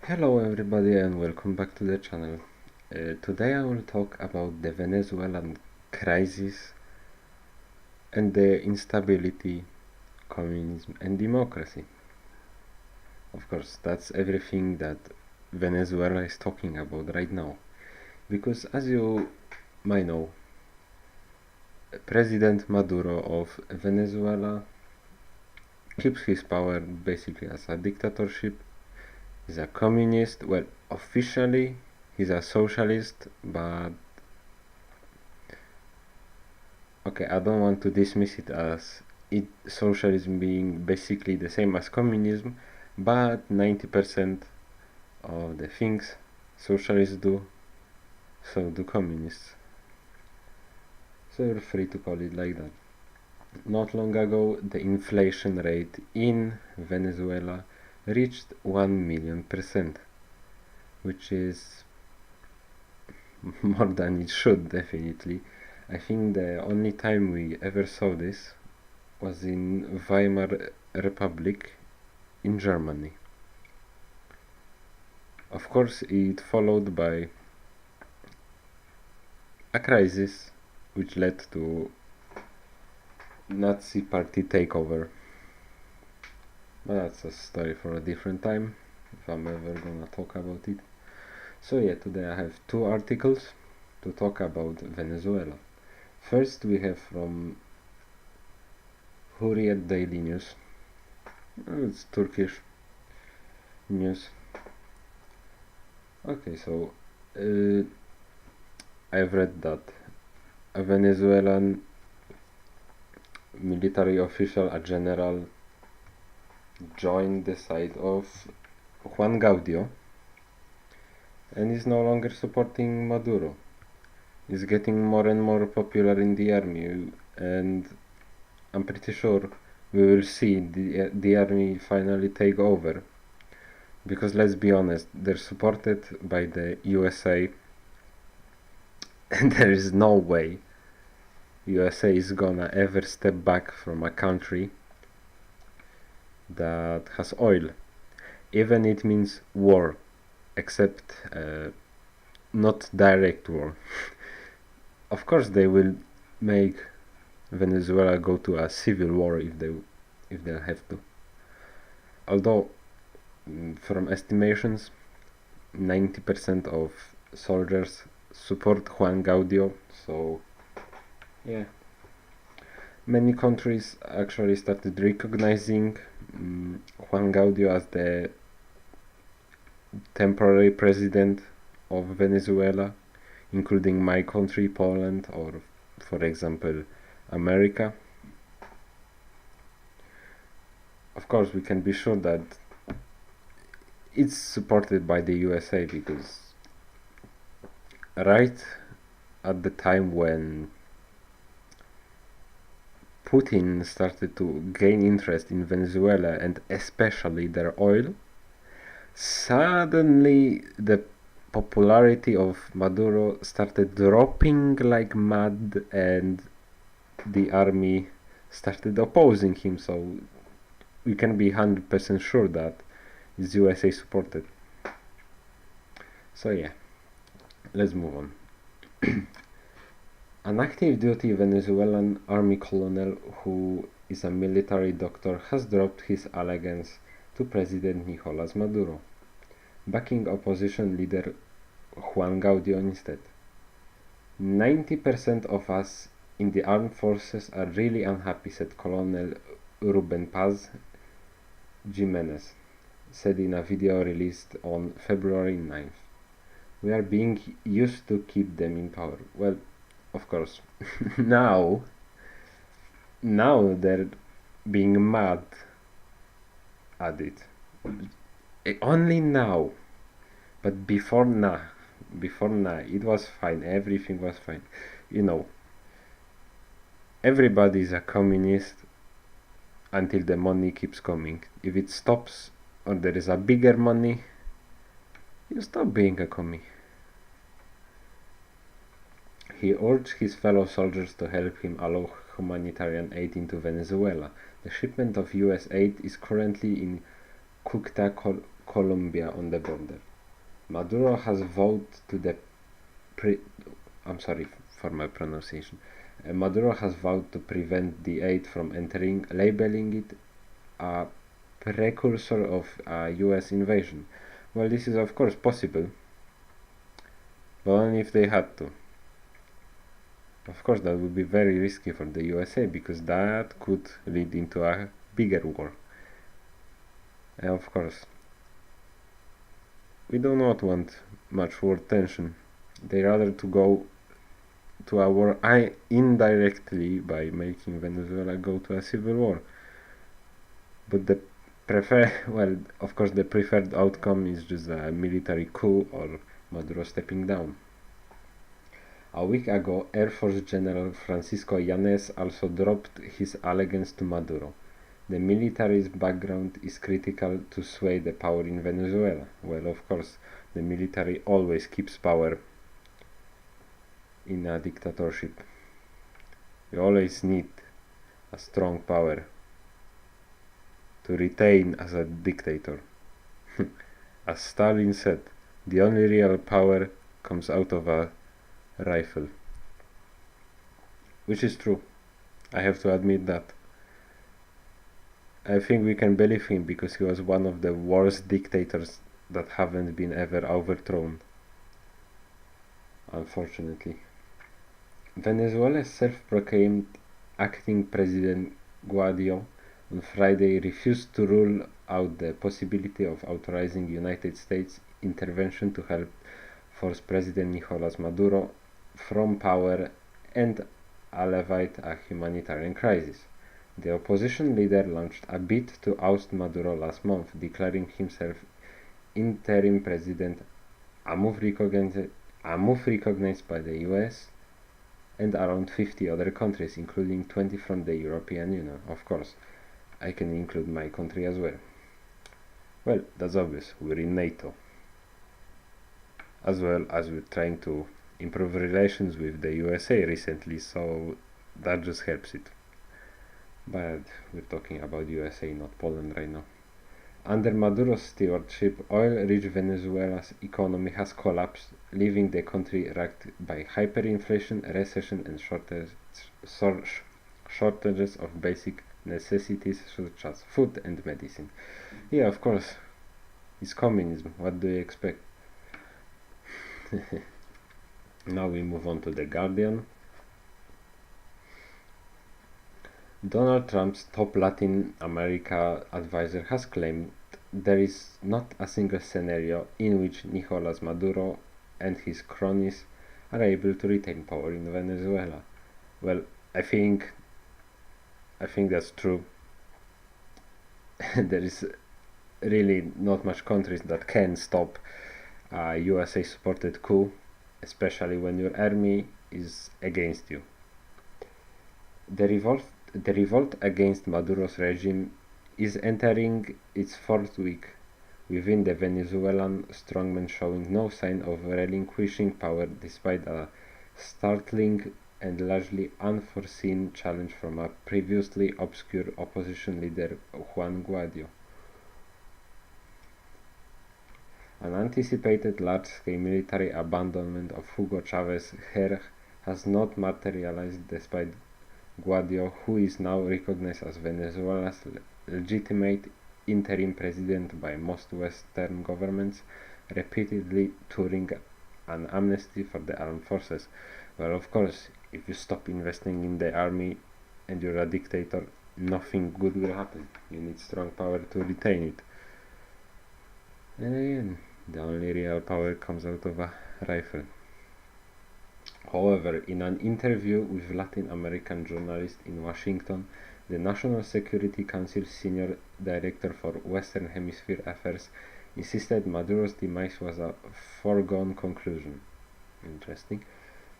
Hello everybody and welcome back to the channel. Today I will talk about the Venezuelan crisis and the instability, communism and democracy. Of course, that's everything that Venezuela is talking about right now. Because as you might know, President Maduro of Venezuela keeps his power basically as a dictatorship. He's a communist. Well, officially he's a socialist, but okay, I don't want to dismiss it as socialism being basically the same as communism, but 90% of the things socialists do, so do communists. So you're free to call it like that. Not long ago, the inflation rate in Venezuela reached 1,000,000%, which is more than it should, definitely. I think the only time we ever saw this was in Weimar Republic in Germany. Of course, it followed by a crisis which led to Nazi party takeover. But that's a story for a different time, if I'm ever gonna talk about it. So yeah, today I have two articles to talk about Venezuela. First we have from Hurriyet Daily News. It's Turkish news. Okay, so I've read that a Venezuelan military official, a general, joined the side of Juan Guaido and is no longer supporting Maduro. He's getting more and more popular in the army, and I'm pretty sure we will see the army finally take over, because let's be honest, they're supported by the USA and there is no way USA is gonna ever step back from a country that has oil, even it means war, except not direct war. Of course they will make Venezuela go to a civil war if they'll have to. Although from estimations 90% of soldiers support Juan Guaido, so yeah. Many countries actually started recognizing Juan Guaido as the temporary president of Venezuela, including my country, Poland, or for example, America. Of course, we can be sure that it's supported by the USA, because right at the time when Putin started to gain interest in Venezuela and especially their oil, suddenly the popularity of Maduro started dropping like mad and the army started opposing him, so we can be 100% sure that it's USA supported. So yeah, let's move on. An active duty Venezuelan army colonel who is a military doctor has dropped his allegiance to President Nicolas Maduro, backing opposition leader Juan Guaido instead. 90% of us in the armed forces are really unhappy, said Colonel Ruben Paz Jimenez said in a video released on February 9th. We are being used to keep them in power. Well, of course, now they're being mad at it. Only now. But before nah, it was fine. Everything was fine. You know, everybody is a communist until the money keeps coming. If it stops or there is a bigger money, you stop being a commie. He urged his fellow soldiers to help him allow humanitarian aid into Venezuela. The shipment of US aid is currently in Cúcuta, Colombia on the border. Maduro has vowed to the I'm sorry for my pronunciation. Maduro has vowed to prevent the aid from entering, labeling it a precursor of a US invasion. Well, this is of course possible, but only if they had to. Of course, that would be very risky for the USA because that could lead into a bigger war. And of course, we do not want much war tension. They rather to go to a war indirectly by making Venezuela go to a civil war. But the of course, the preferred outcome is just a military coup or Maduro stepping down. A week ago, Air Force General Francisco Yanez also dropped his allegiance to Maduro. The military's background is critical to sway the power in Venezuela. Well, of course, the military always keeps power in a dictatorship. You always need a strong power to retain as a dictator. As Stalin said, the only real power comes out of a rifle. Which is true. I have to admit that. I think we can believe him because he was one of the worst dictators that haven't been ever overthrown. Unfortunately. Venezuela's self-proclaimed acting president Guaido on Friday refused to rule out the possibility of authorizing United States intervention to help force President Nicolás Maduro from power and alleviate a humanitarian crisis. The opposition leader launched a bid to oust Maduro last month, declaring himself interim president, a move recognized by the US and around 50 other countries, including 20 from the European Union. Of course, I can include my country as well. Well, that's obvious, we're in NATO. As well as we're trying to improve relations with the USA recently, so that just helps it. But we're talking about USA, not Poland right now. Under Maduro's stewardship, oil-rich Venezuela's economy has collapsed, leaving the country racked by hyperinflation, recession, and shortages of basic necessities such as food and medicine. Yeah, of course, it's communism. What do you expect? Now we move on to The Guardian. Donald Trump's top Latin America advisor has claimed there is not a single scenario in which Nicolás Maduro and his cronies are able to retain power in Venezuela. Well, I think that's true. There is really not much countries that can stop a USA-supported coup, especially when your army is against you. The revolt against Maduro's regime is entering its fourth week, within the Venezuelan strongmen showing no sign of relinquishing power despite a startling and largely unforeseen challenge from a previously obscure opposition leader Juan Guaido. An anticipated large-scale military abandonment of Hugo Chávez's heir has not materialized despite Guaido, who is now recognized as Venezuela's legitimate interim president by most Western governments, repeatedly touring an amnesty for the armed forces. Well, of course, if you stop investing in the army and you're a dictator, nothing good will happen. You need strong power to retain it. And again, the only real power comes out of a rifle. However, in an interview with Latin American journalists in Washington, the National Security Council's senior director for Western Hemisphere Affairs insisted Maduro's demise was a foregone conclusion. Interesting.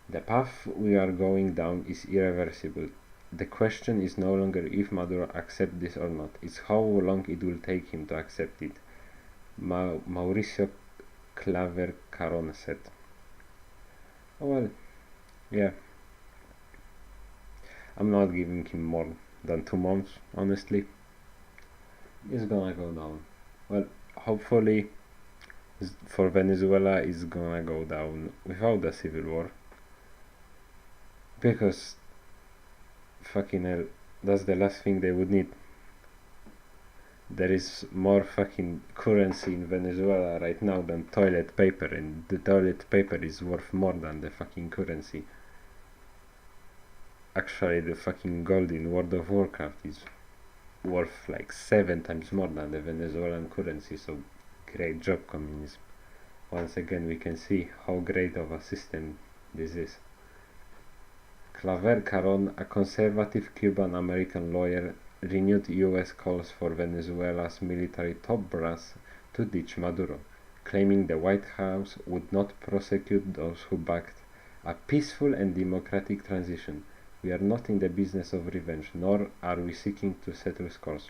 The path we are going down is irreversible. The question is no longer if Maduro accepts this or not, it's how long it will take him to accept it, Mauricio Claver Caron said. Oh, well, yeah. I'm not giving him more than 2 months, honestly. It's gonna go down. Well, hopefully for Venezuela is gonna go down without a civil war, because fucking hell, that's the last thing they would need. There is more fucking currency in Venezuela right now than toilet paper, and the toilet paper is worth more than the fucking currency. Actually, the fucking gold in World of Warcraft is worth like 7 times more than the Venezuelan currency, so great job, communism. Once again, we can see how great of a system this is. Claver Caron, a conservative Cuban-American lawyer, renewed U.S. calls for Venezuela's military top brass to ditch Maduro, claiming the White House would not prosecute those who backed a peaceful and democratic transition. We are not in the business of revenge, nor are we seeking to settle scores.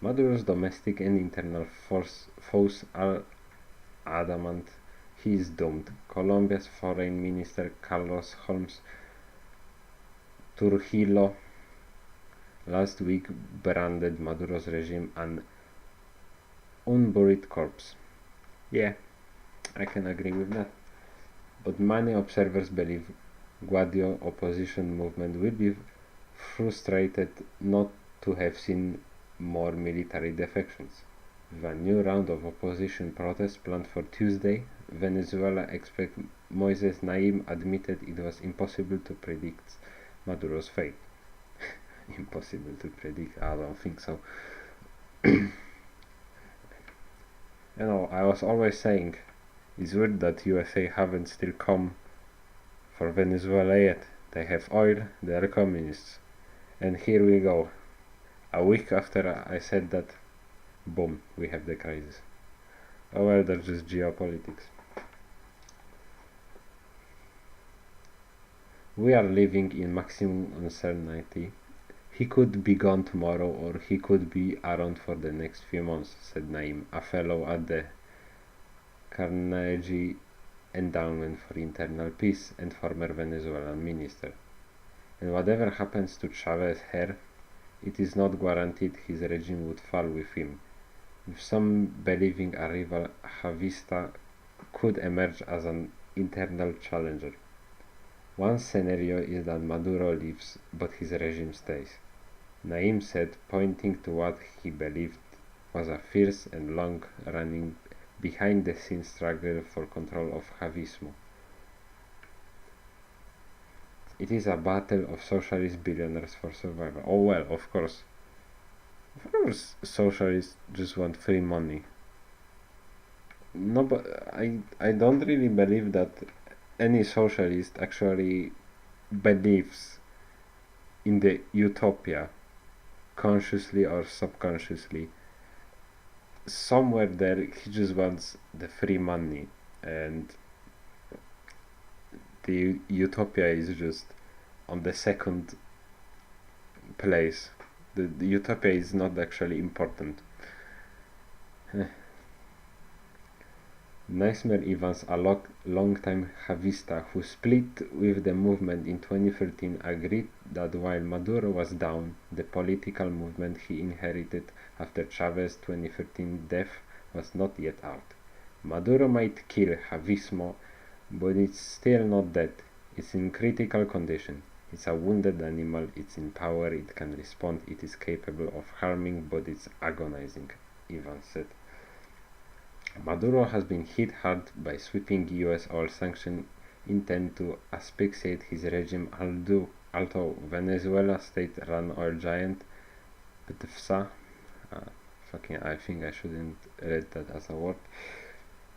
Maduro's domestic and internal foes are adamant he is doomed. Colombia's Foreign Minister Carlos Holmes Trujillo last week branded Maduro's regime an unburied corpse. Yeah, I can agree with that. But many observers believe Guaido opposition movement will be frustrated not to have seen more military defections. With a new round of opposition protests planned for Tuesday, Venezuela expert Moises Naim admitted it was impossible to predict Maduro's fate. Impossible to predict? I don't think so. I was always saying, it's weird that USA haven't still come for Venezuela yet. They have oil, they are communists. And here we go. A week after I said that, boom, we have the crisis. Oh well, that's just geopolitics. We are living in maximum uncertainty. He could be gone tomorrow, or he could be around for the next few months, said Naim, a fellow at the Carnegie Endowment for Internal Peace and former Venezuelan minister. And whatever happens to Chavez's heir, it is not guaranteed his regime would fall with him, with some believing a rival Chavista could emerge as an internal challenger. One scenario is that Maduro leaves, but his regime stays. Naim said, pointing to what he believed was a fierce and long-running, behind-the-scenes struggle for control of Chavismo. It is a battle of socialist billionaires for survival. Oh well, of course. Of course, socialists just want free money. No, but I don't really believe that any socialist actually believes in the utopia, consciously or subconsciously. Somewhere there he just wants the free money, and the utopia is just on the second place. The utopia is not actually important. Naismer Evans, a long-time Chavista who split with the movement in 2013, agreed that while Maduro was down, the political movement he inherited after Chavez's 2013 death was not yet out. Maduro might kill Chavismo, but it's still not dead. It's in critical condition. It's a wounded animal, it's in power, it can respond, it is capable of harming, but it's agonizing, Evans said. Maduro has been hit hard by sweeping US oil sanctions intended to asphyxiate his regime, although Venezuela state-run oil giant PDVSA, I think I shouldn't read that as a word,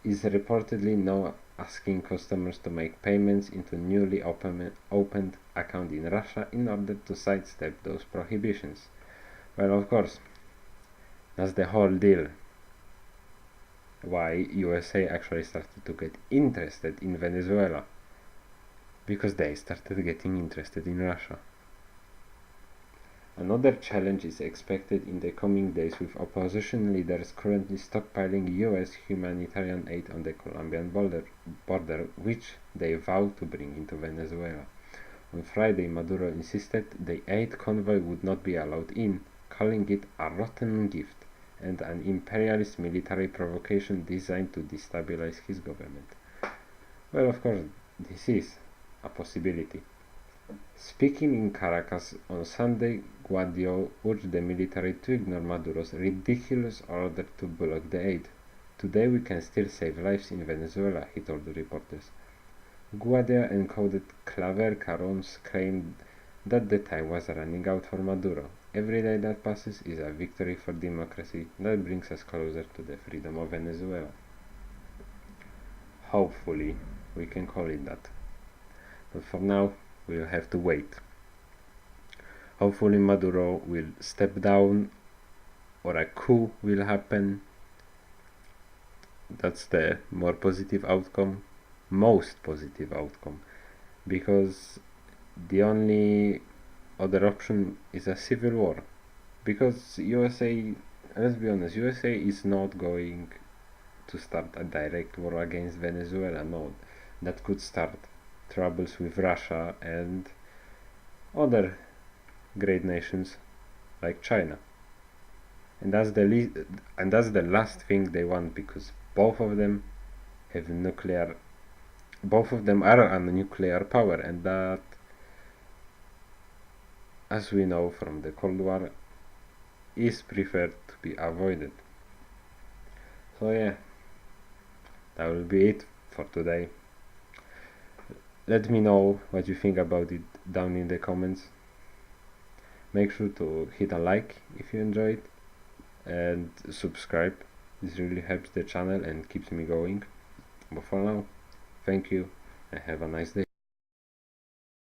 is reportedly now asking customers to make payments into newly opened account in Russia in order to sidestep those prohibitions. Well, of course, that's the whole deal. Why USA actually started to get interested in Venezuela, because they started getting interested in Russia. Another challenge is expected in the coming days, with opposition leaders currently stockpiling US humanitarian aid on the Colombian border, which they vow to bring into Venezuela. On Friday, Maduro insisted the aid convoy would not be allowed in, calling it a rotten gift, and an imperialist military provocation designed to destabilize his government. Well, of course, this is a possibility. Speaking in Caracas on Sunday, Guaido urged the military to ignore Maduro's ridiculous order to block the aid. Today we can still save lives in Venezuela, he told the reporters. Guaido encoded Claver Caron's claim that the time was running out for Maduro. Every day that passes is a victory for democracy that brings us closer to the freedom of Venezuela. Hopefully, we can call it that. But for now, we'll have to wait. Hopefully Maduro will step down or a coup will happen. That's the more positive outcome, most positive outcome, because the only other option is a civil war, because USA, let's be honest, USA is not going to start a direct war against Venezuela. No, that could start troubles with Russia and other great nations like China, and that's the last thing they want, because both of them have nuclear. Both of them are a nuclear power, and that, as we know from the Cold War, is preferred to be avoided. So yeah, that will be it for today. Let me know what you think about it down in the comments. Make sure to hit a like if you enjoyed, and subscribe. This really helps the channel and keeps me going. But for now, thank you and have a nice day.